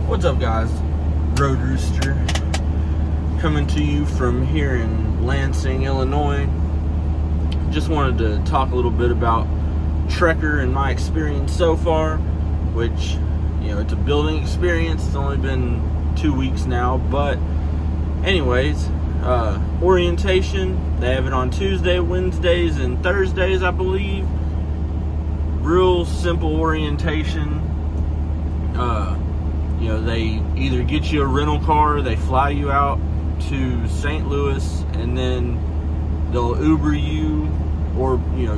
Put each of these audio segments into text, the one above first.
What's up, guys? Road Rooster coming to you from here in Lansing, Illinois. Just wanted to talk a little bit about Trekker and my experience so far, which, you know, it's a building experience. It's only been 2 weeks now, but anyways, orientation, they have it on Tuesday, Wednesdays, and Thursdays, I believe. Real simple orientation. You know, they either get you a rental car, they fly you out to St. Louis, and then they'll Uber you, or, you know,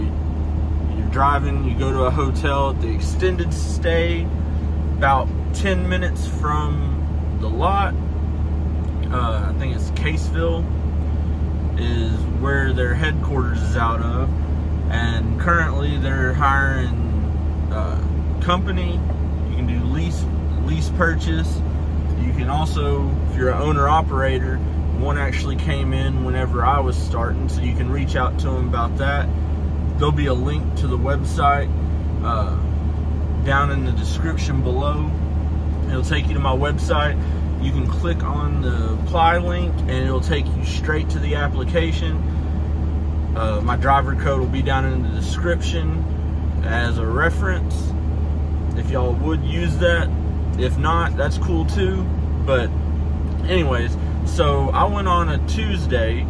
you're driving, you go to a hotel at the extended stay, about 10 minutes from the lot. I think it's Caseville is where their headquarters is out of, and currently they're hiring company. You can do lease purchase. You can also, if you're an owner operator, one actually came in whenever I was starting, so you can reach out to them about that. There'll be a link to the website down in the description below. It'll take you to my website. You can click on the apply link and it'll take you straight to the application. My driver code will be down in the description as a reference if y'all would use that. If not, that's cool too. But anyways, so I went on a Tuesday.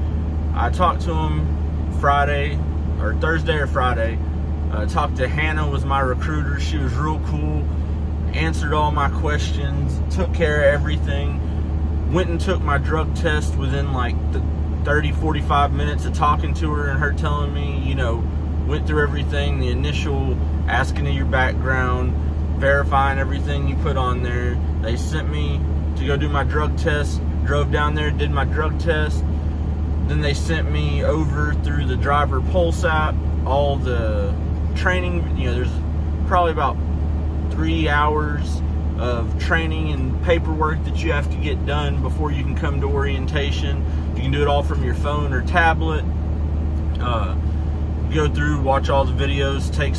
I talked to him Friday, or Thursday or Friday. Talked to Hannah, was my recruiter. She was real cool, answered all my questions, took care of everything. Went and took my drug test within like the 30-45 minutes of talking to her and her telling me, you know, went through everything, the initial asking of your background, verifying everything you put on there. They sent me to go do my drug test, drove down there, did my drug test. Then they sent me over through the driver pulse app, all the training. You know, there's probably about 3 hours of training and paperwork that you have to get done before you can come to orientation. You can do it all from your phone or tablet. Go through, watch all the videos, take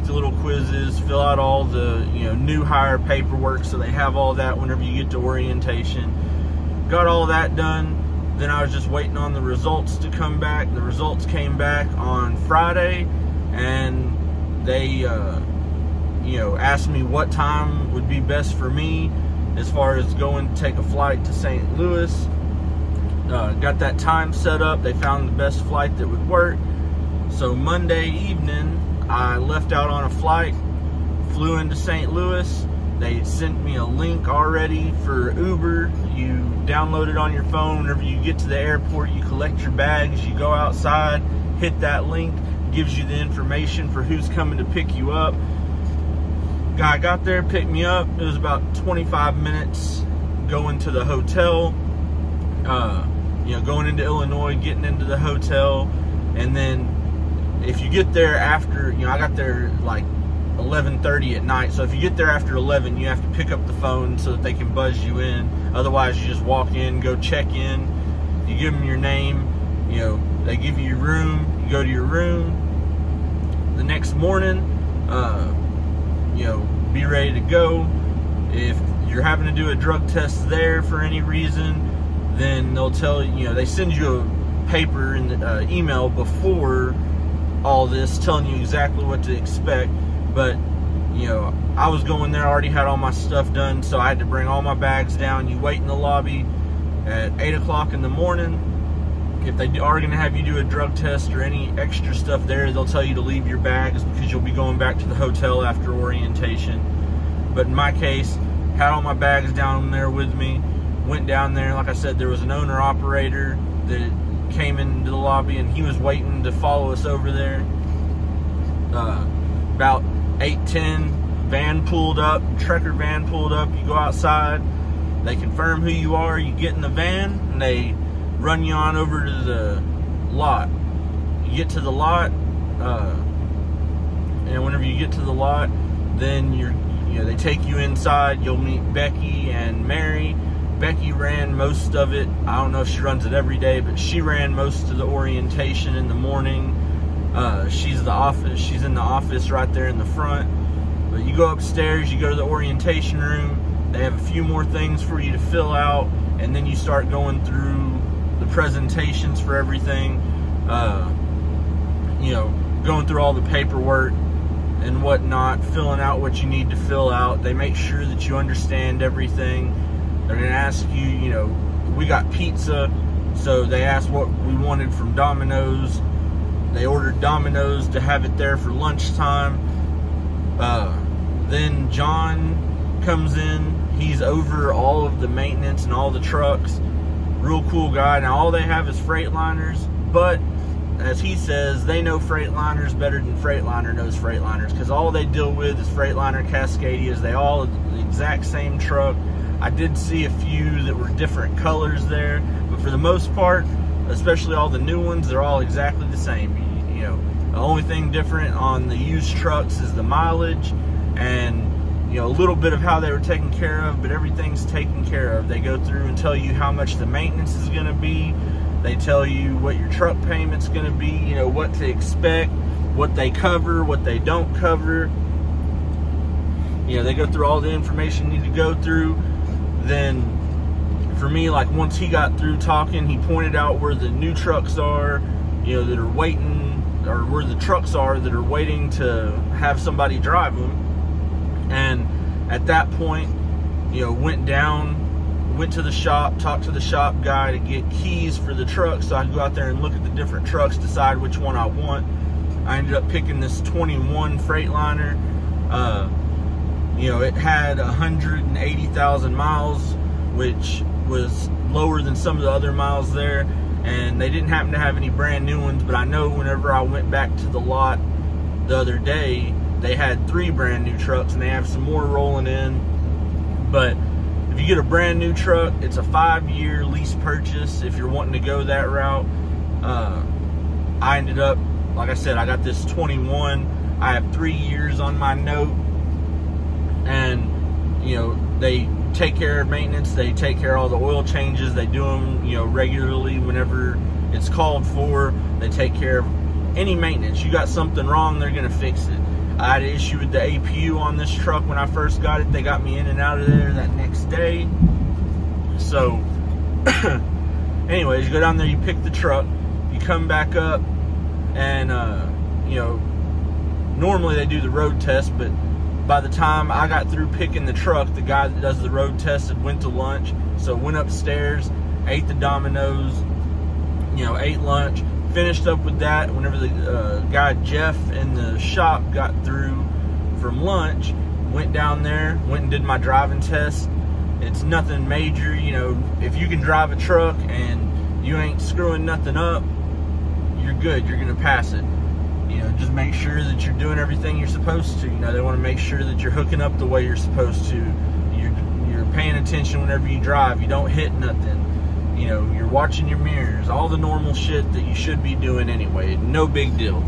the little quizzes, fill out all the, you know, new hire paperwork, so they have all that whenever you get to orientation. Got all that done. Then I was just waiting on the results to come back. The results came back on Friday, and they you know, asked me what time would be best for me as far as going to take a flight to St. Louis. Got that time set up. They found the best flight that would work. So Monday evening, I left out on a flight, flew into St. Louis. They sent me a link already for Uber. You download it on your phone. Whenever you get to the airport, you collect your bags, you go outside, hit that link, gives you the information for who's coming to pick you up. Guy got there, picked me up. It was about 25 minutes going to the hotel. You know, going into Illinois, getting into the hotel, and then if you get there after, you know, I got there like 11:30 at night, so if you get there after 11, you have to pick up the phone so that they can buzz you in. Otherwise, you just walk in, go check in, you give them your name, you know, they give you your room, you go to your room. The next morning, you know, be ready to go. If you're having to do a drug test there for any reason, then they'll tell you, you know, they send you a paper in the email before all this telling you exactly what to expect. But, you know, I was going there, I already had all my stuff done, so I had to bring all my bags down. You wait in the lobby at 8 o'clock in the morning. If they are going to have you do a drug test or any extra stuff there, they'll tell you to leave your bags because you'll be going back to the hotel after orientation. But in my case, had all my bags down there with me, went down there. Like I said, there was an owner operator that came into the lobby, and he was waiting to follow us over there. About 8:10, van pulled up, Trekker van pulled up. You go outside, they confirm who you are, you get in the van, and they run you on over to the lot. You get to the lot, and whenever you get to the lot, then you know, they take you inside. You'll meet Becky and Mary. Becky ran most of it. I don't know if she runs it every day, but she ran most of the orientation in the morning. She's in the office right there in the front. But you go upstairs, you go to the orientation room, They have a few more things for you to fill out, and then you start going through the presentations for everything, you know, going through all the paperwork and whatnot, filling out what you need to fill out. They make sure that you understand everything. They're going to ask you, you know, we got pizza, so they asked what we wanted from Domino's. They ordered Domino's to have it there for lunchtime. Then John comes in. He's over all of the maintenance and all the trucks. Real cool guy. Now all they have is Freightliners, but as he says, they know Freightliners better than Freightliner knows Freightliners, because all they deal with is Freightliner Cascadias. They all the exact same truck. I did see a few that were different colors there, but for the most part, especially all the new ones, they're all exactly the same. You know, the only thing different on the used trucks is the mileage and, you know, a little bit of how they were taken care of, but everything's taken care of. They go through and tell you how much the maintenance is going to be. They tell you what your truck payment's going to be, you know, what to expect, what they cover, what they don't cover. You know, they go through all the information you need to go through. Then, for me, like, once he got through talking, he pointed out where the new trucks are, you know, that are waiting, or where the trucks are that are waiting to have somebody drive them. And at that point, you know, went to the shop, talked to the shop guy to get keys for the truck, so I could go out there and look at the different trucks, decide which one I want. I ended up picking this 21 Freightliner. You know, it had 180,000 miles, which was lower than some of the other miles there, and they didn't happen to have any brand new ones, but I know whenever I went back to the lot the other day, they had 3 brand new trucks, and they have some more rolling in. But if you get a brand new truck, it's a 5-year lease purchase if you're wanting to go that route. I ended up, like I said, I got this 21. I have 3 years on my note, and, you know, they take care of maintenance. They take care of all the oil changes. They do them, you know, regularly whenever it's called for. They take care of any maintenance. You got something wrong, they're going to fix it. I had an issue with the APU on this truck when I first got it. They got me in and out of there that next day. So, anyways, you go down there, you pick the truck, you come back up, and, you know, normally they do the road test, but by the time I got through picking the truck, the guy that does the road test had went to lunch. So went upstairs, ate the Domino's, you know, ate lunch, finished up with that. Whenever the guy Jeff in the shop got through from lunch, went down there, went and did my driving test. It's nothing major, you know. If you can drive a truck and you ain't screwing nothing up, you're good, you're gonna pass it. You know, just make sure that you're doing everything you're supposed to. You know, they want to make sure that you're hooking up the way you're supposed to. You're paying attention whenever you drive. You don't hit nothing. You know, you're watching your mirrors. All the normal shit that you should be doing anyway. No big deal.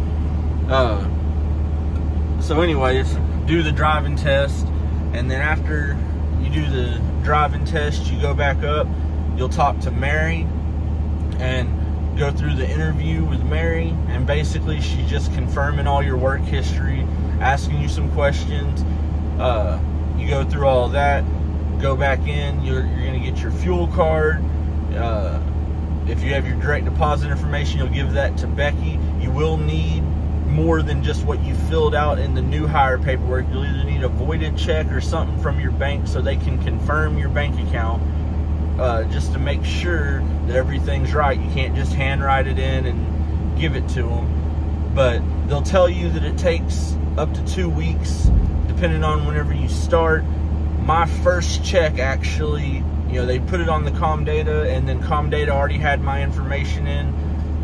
So anyways, do the driving test. And then after you do the driving test, you go back up. You'll talk to Mary and go through the interview with Mary, and basically she's just confirming all your work history, asking you some questions. You go through all that, go back in, you're going to get your fuel card. If you have your direct deposit information, you'll give that to Becky. You will need more than just what you filled out in the new hire paperwork. You'll either need a voided check or something from your bank so they can confirm your bank account. Just to make sure that everything's right. You can't just handwrite it in and give it to them. But they'll tell you that it takes up to 2 weeks, depending on whenever you start. My first check actually, you know, they put it on the ComData, and then ComData already had my information in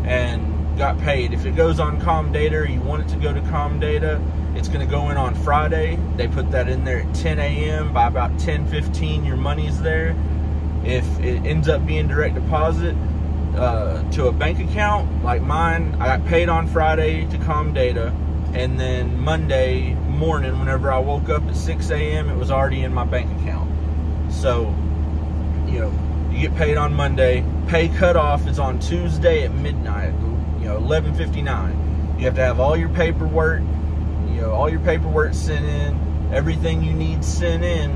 and got paid. If it goes on ComData, or you want it to go to ComData, it's going to go in on Friday. They put that in there at 10 a.m. By about 10:15, your money's there. If it ends up being direct deposit to a bank account like mine, I got paid on Friday to ComData, and then Monday morning, whenever I woke up at 6 a.m., it was already in my bank account. So, you know, you get paid on Monday. Pay cutoff is on Tuesday at midnight, you know, 11:59. You have to have all your paperwork, you know, all your paperwork sent in, everything you need sent in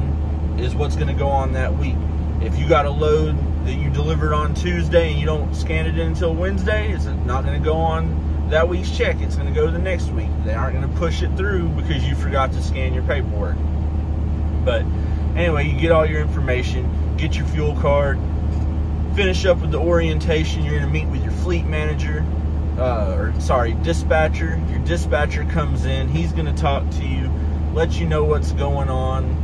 is what's going to go on that week. If you got a load that you delivered on Tuesday and you don't scan it in until Wednesday, it's not going to go on that week's check. It's going to go to the next week. They aren't going to push it through because you forgot to scan your paperwork. But anyway, you get all your information, get your fuel card, finish up with the orientation. You're going to meet with your fleet manager, dispatcher. Your dispatcher comes in. He's going to talk to you, let you know what's going on.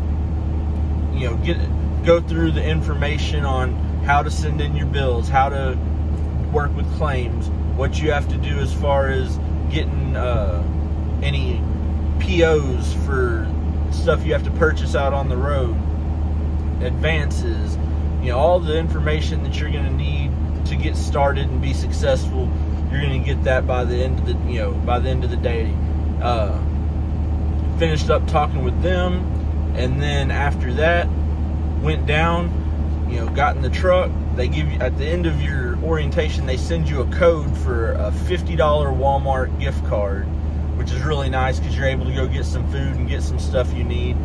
You know, go through the information on how to send in your bills, how to work with claims, what you have to do as far as getting any POs for stuff you have to purchase out on the road, advances, you know, all the information that you're going to need to get started and be successful. You're going to get that by the end of the day. Finished up talking with them, and then after that, went down, you know, got in the truck. They give you, at the end of your orientation, they send you a code for a $50 Walmart gift card, which is really nice because you're able to go get some food and get some stuff you need.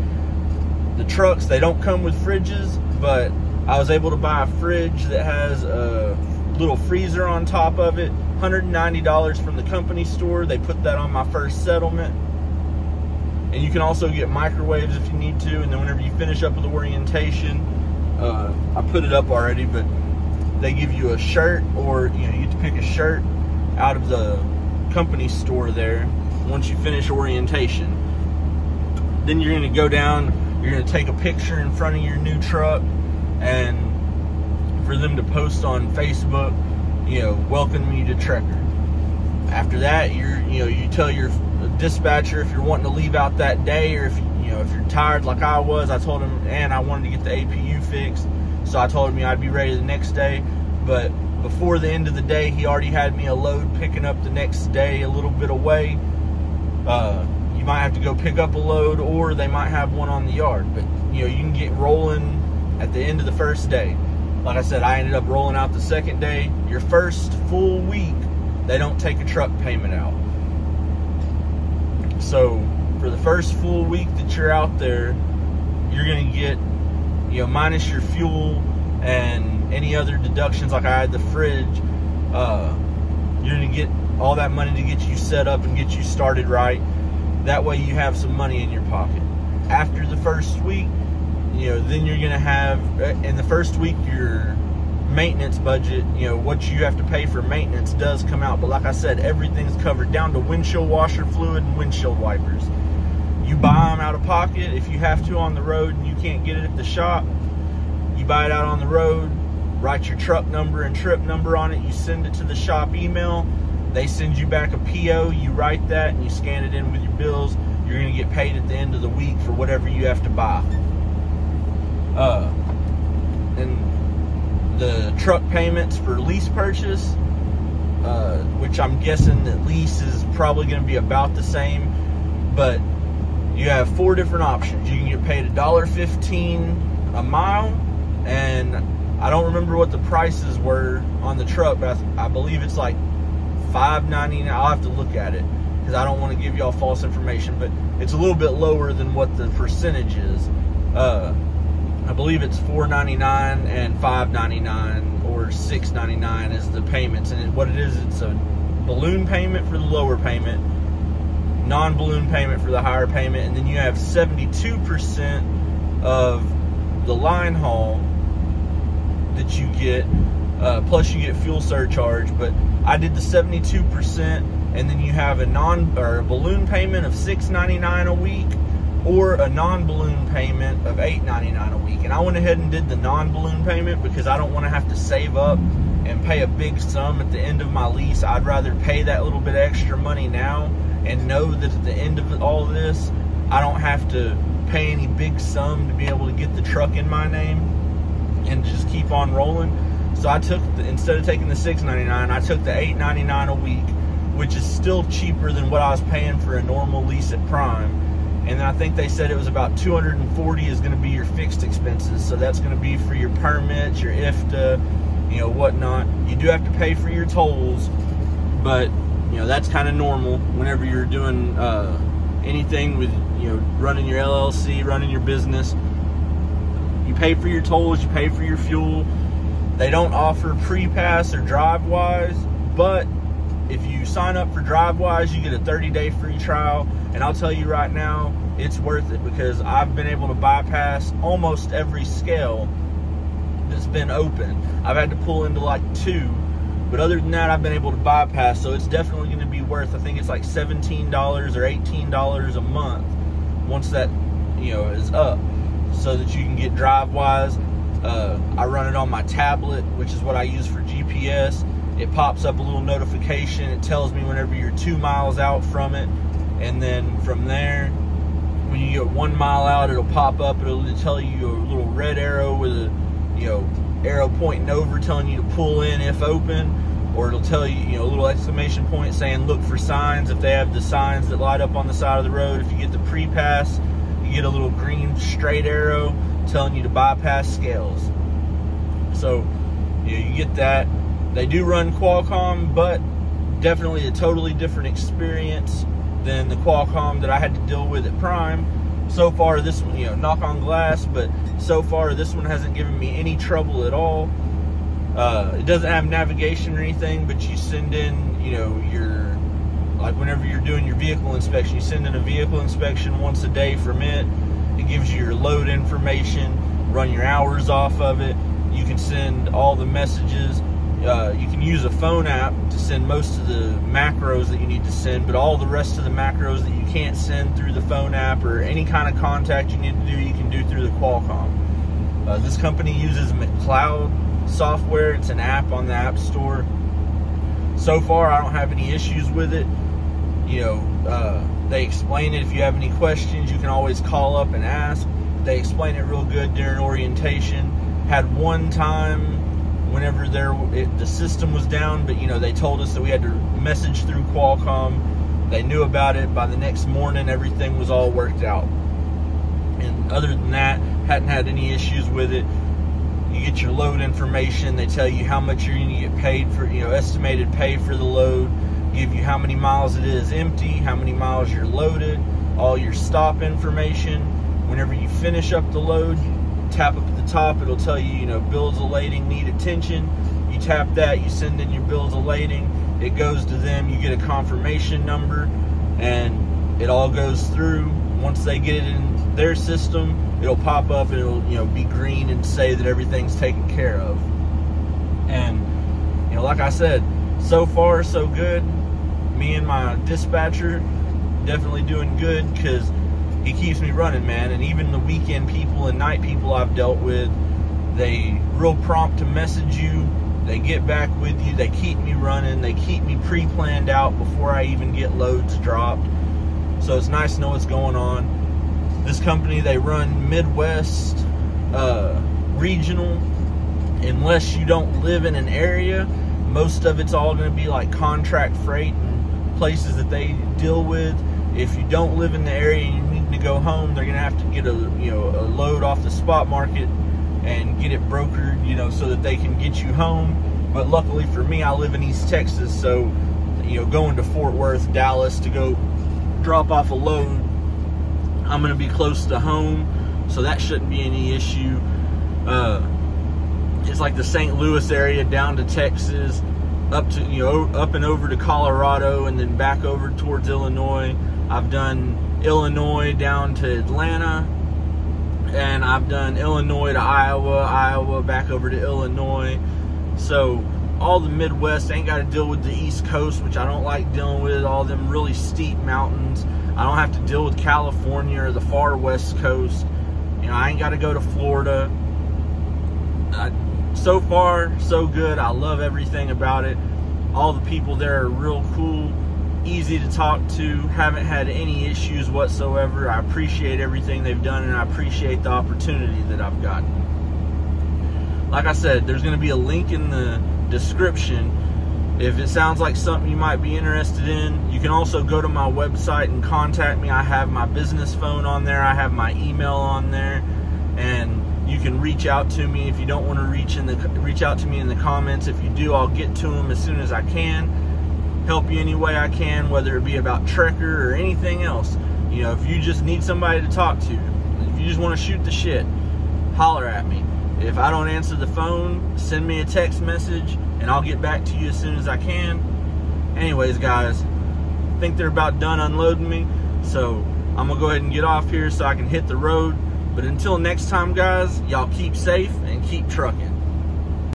The trucks, they don't come with fridges, but I was able to buy a fridge that has a little freezer on top of it. $190 from the company store. They put that on my first settlement. And you can also get microwaves if you need to. And then whenever you finish up with the orientation, I put it up already, but they give you a shirt, or you know, you get to pick a shirt out of the company store there once you finish orientation. Then you're going to go down, you're going to take a picture in front of your new truck, and for them to post on Facebook, you know, welcome you to Trekker. After that, you tell your dispatcher if you're wanting to leave out that day, or if you're tired like I was. I told him, and I wanted to get the APU fixed, so I told him I'd be ready the next day. But before the end of the day, he already had me a load picking up the next day a little bit away. You might have to go pick up a load, or they might have one on the yard. But you know, you can get rolling at the end of the first day. Like I said, I ended up rolling out the second day. Your first full week, they don't take a truck payment out. So for the first full week that you're out there, you're going to get, you know, minus your fuel and any other deductions, like I had the fridge, you're going to get all that money to get you set up and get you started right. That way you have some money in your pocket. After the first week, you know, then you're going to have, in the first week, your maintenance budget, you know, what you have to pay for maintenance does come out. But like I said, everything's covered down to windshield washer fluid and windshield wipers. You buy them out of pocket. If you have to on the road and you can't get it at the shop, you buy it out on the road, write your truck number and trip number on it, you send it to the shop email, they send you back a PO, you write that and you scan it in with your bills. You're going to get paid at the end of the week for whatever you have to buy. And the truck payments for lease purchase, which I'm guessing that lease is probably going to be about the same, but you have 4 different options. You can get paid $1.15 a mile, and I don't remember what the prices were on the truck, but I believe it's like $5.99. I'll have to look at it because I don't want to give y'all false information, but it's a little bit lower than what the percentage is. I believe it's $4.99 and $5.99 or $6.99 is the payments, and what it is, it's a balloon payment for the lower payment, non-balloon payment for the higher payment, and then you have 72% of the line haul that you get, plus you get fuel surcharge. But I did the 72%, and then you have a balloon payment of $6.99 a week, or a non-balloon payment of $8.99 a week. And I went ahead and did the non-balloon payment because I don't want to have to save up and pay a big sum at the end of my lease. I'd rather pay that little bit extra money now and know that at the end of all this, I don't have to pay any big sum to be able to get the truck in my name and just keep on rolling. So I took, instead of taking the $6.99, I took the $8.99 a week, which is still cheaper than what I was paying for a normal lease at Prime. And then I think they said it was about $240 is going to be your fixed expenses. So that's going to be for your permits, your IFTA, you know, whatnot. You do have to pay for your tolls, but you know, that's kind of normal whenever you're doing anything with, you know, running your LLC, running your business. You pay for your tolls, you pay for your fuel. They don't offer pre-pass or DriveWise, but if you sign up for DriveWise, you get a 30-day free trial. And I'll tell you right now, it's worth it, because I've been able to bypass almost every scale that's been open. I've had to pull into like 2, but other than that, I've been able to bypass. So it's definitely going to be worth, I think it's like $17 or $18 a month once that, you know, is up, so that you can get DriveWise. I run it on my tablet, which is what I use for GPS. It pops up a little notification. It tells me whenever you're 2 miles out from it, and then from there, when you get 1 mile out, it'll pop up. It'll tell you a little red arrow with a, you know, arrow pointing over, telling you to pull in if open, or it'll tell you, you know, a little exclamation point saying look for signs, if they have the signs that light up on the side of the road. If you get the pre-pass, you get a little green straight arrow telling you to bypass scales. So, you know, you get that. They do run Qualcomm, but definitely a totally different experience than the Qualcomm that I had to deal with at Prime. So far, this one, you know, knock on glass, but so far this one hasn't given me any trouble at all. It doesn't have navigation or anything, but you send in, you know, your, like whenever you're doing your vehicle inspection, you send in a vehicle inspection once a day from it. It gives you your load information, run your hours off of it. You can send all the messages. You can use a phone app to send most of the macros that you need to send, but all the rest of the macros that you can't send through the phone app, or any kind of contact you need to do, you can do through the Qualcomm. This company uses McCloud software. It's an app on the App Store. So far, I don't have any issues with it. You know, they explain it. If you have any questions, you can always call up and ask. They explain it real good during orientation. Had one time whenever the system was down, but you know, they told us that we had to message through Qualcomm. They knew about it. By the next morning, everything was all worked out. And other than that, hadn't had any issues with it. You get your load information. They tell you how much you're going to get paid for, you know, estimated pay for the load. Give you how many miles it is empty, how many miles you're loaded, all your stop information. Whenever you finish up the load, you tap up at the top, it'll tell you, you know, bills of lading need attention. You tap that, you send in your bills of lading, it goes to them, you get a confirmation number, and it all goes through. Once they get it in their system, it'll pop up, it'll, you know, be green and say that everything's taken care of. And, you know, like I said, so far so good. Me and my dispatcher definitely doing good, because he keeps me running, man. And even the weekend people and night people I've dealt with, they real prompt to message you. They get back with you. They keep me running. They keep me pre-planned out before I even get loads dropped. So it's nice to know what's going on. This company, they run Midwest regional. Unless you don't live in an area, most of it's all going to be like contract freight and places that they deal with. If you don't live in the area and you need to go home, they're going to have to get a load off the spot market and get it brokered, you know, so that they can get you home. But luckily for me, I live in East Texas, so, you know, going to Fort Worth, Dallas to go drop off a load, I'm going to be close to home, so that shouldn't be any issue. It's like the St. Louis area down to Texas, up to, you know, up and over to Colorado, and then back over towards Illinois. I've done Illinois down to Atlanta, and I've done Illinois to Iowa, Iowa back over to Illinois. So all the Midwest, ain't got to deal with the East Coast, which I don't like dealing with, all them really steep mountains. I don't have to deal with California or the far West Coast. You know, I ain't got to go to Florida. So far, so good. I love everything about it. All the people there are real cool, easy to talk to, haven't had any issues whatsoever. I appreciate everything they've done, and I appreciate the opportunity that I've gotten. Like I said, there's going to be a link in the description. If it sounds like something you might be interested in, you can also go to my website and contact me. I have my business phone on there. I have my email on there, and you can reach out to me. If you don't want to reach out to me in the comments. If you do, I'll get to them as soon as I can. Help you any way I can, whether it be about Trekker or anything else. You know, if you just need somebody to talk to, if you just want to shoot the shit, holler at me. If I don't answer the phone, send me a text message and I'll get back to you as soon as I can. Anyways, guys, I think they're about done unloading me, so I'm gonna go ahead and get off here so I can hit the road. But until next time, guys, y'all keep safe and keep trucking.